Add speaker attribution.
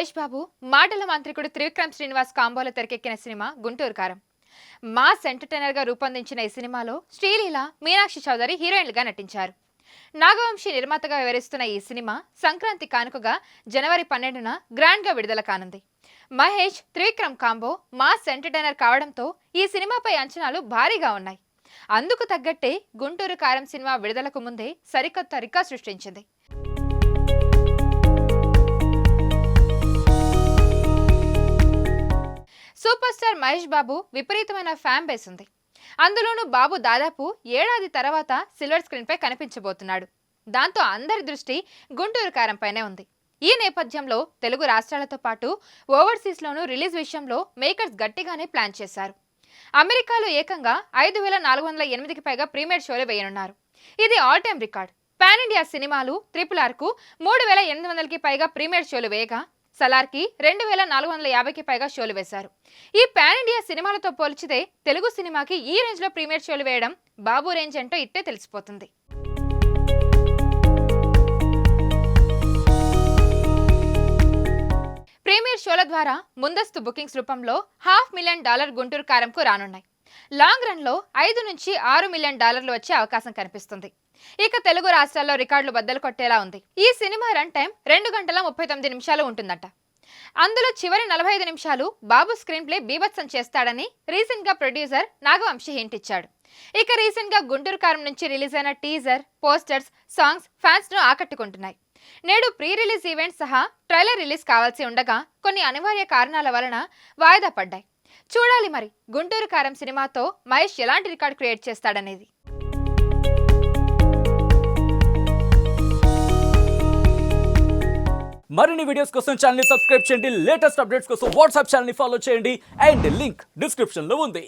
Speaker 1: మహేష్ బాబు మాటల మాంత్రికుడు త్రివిక్రమ్ శ్రీనివాస్ కాంబోలో తెరకెక్కిన సినిమా గుంటూరు కారం. మాస్ ఎంటర్టైనర్ గా రూపొందించిన ఈ సినిమాలో శ్రీలీల, మీనాక్షి చౌదరి హీరోయిన్లుగా నటించారు. నాగవంశీ నిర్మాతగా వివరిస్తున్న ఈ సినిమా సంక్రాంతి కానుకగా జనవరి 12న గ్రాండ్ గా విడుదల కానుంది. Mahesh, Trivikram combo mass entertainer కావడంతో ఈ సినిమాపై అంచనాలు భారీగా ఉన్నాయి. అందుకు తగ్గట్టే గుంటూరు కారం సినిమా విడుదలకు ముందే సరికొత్త రికార్డు సృష్టించింది. సూపర్ స్టార్ మహేష్ బాబు విపరీతమైన ఫ్యాన్ బేస్ ఉంది. అందులోనూ బాబు దాదాపు ఏడాది తర్వాత సిల్వర్ స్క్రీన్ పై కనిపించబోతున్నాడు. దాంతో అందరి దృష్టి గుంటూరు కారంపైనే ఉంది. ఈ నేపథ్యంలో తెలుగు రాష్ట్రాలతో పాటు ఓవర్సీస్ లోనూ రిలీజ్ విషయంలో మేకర్స్ గట్టిగానే ప్లాన్ చేశారు. అమెరికాలో ఏకంగా 5408కి పైగా ప్రీమియర్ షోలు వేయనున్నారు. ఇది all time record. Pan India సినిమాలు RRR కు 3800కి పైగా ప్రీమియర్ షోలు వేయగా సలార్కి 2450కి పైగా షోలు వేశారు. ఈ పాన్ ఇండియా సినిమాలతో పోల్చితే తెలుగు సినిమాకి ఈ రేంజ్ లో ప్రీమియర్ షోలు వేయడం బాబు రేంజ్ అంటూ ఇట్టే తెలిసిపోతుంది. ప్రీమియర్ షోల ద్వారా ముందస్తు బుకింగ్స్ రూపంలో $500,000 గుంటూరు కారంకు రానున్నాయి. లాంగ్ రన్ లో $5 నుంచి $6 మిలియన్ వచ్చే అవకాశం కనిపిస్తుంది. ఇక తెలుగు రాష్ట్రాల్లో రికార్డులు బద్దలు కొట్టేలా ఉంది. ఈ సినిమా రన్ టైం 2 గంటల 39 నిమిషాలు ఉంటుందట. అందులో చివరి 45 నిమిషాలు బాబు స్క్రీన్ ప్లే బీభత్సం చేస్తాడని రీసెంట్ గా ప్రొడ్యూసర్ నాగవంశీ హింట్ ఇచ్చాడు. ఇక రీసెంట్ గా గుంటూరు కారం నుంచి రిలీజ్ అయిన టీజర్, పోస్టర్స్, సాంగ్స్ ఫ్యాన్స్ ను ఆకట్టుకుంటున్నాయి. నేడు ప్రీ రిలీజ్ ఈవెంట్ సహా ట్రైలర్ రిలీజ్ కావాల్సి ఉండగా కొన్ని అనివార్య కారణాల వలన వాయిదా పడ్డాయి. చూడాలి మరి గుంటూరు కారం సినిమాతో మహేష్ ఎలాంటి రికార్డ్ క్రియేట్ చేస్తాడనేది.
Speaker 2: మరిన్ని వీడియోస్ కోసం ఛానల్ ని సబ్స్క్రైబ్ చేయండి. లేటెస్ట్ అప్డేట్స్ కోసం వాట్సాప్ ఛానల్ ని ఫాలో చేయండి. అండ్ లింక్ డిస్క్రిప్షన్ లో ఉంది.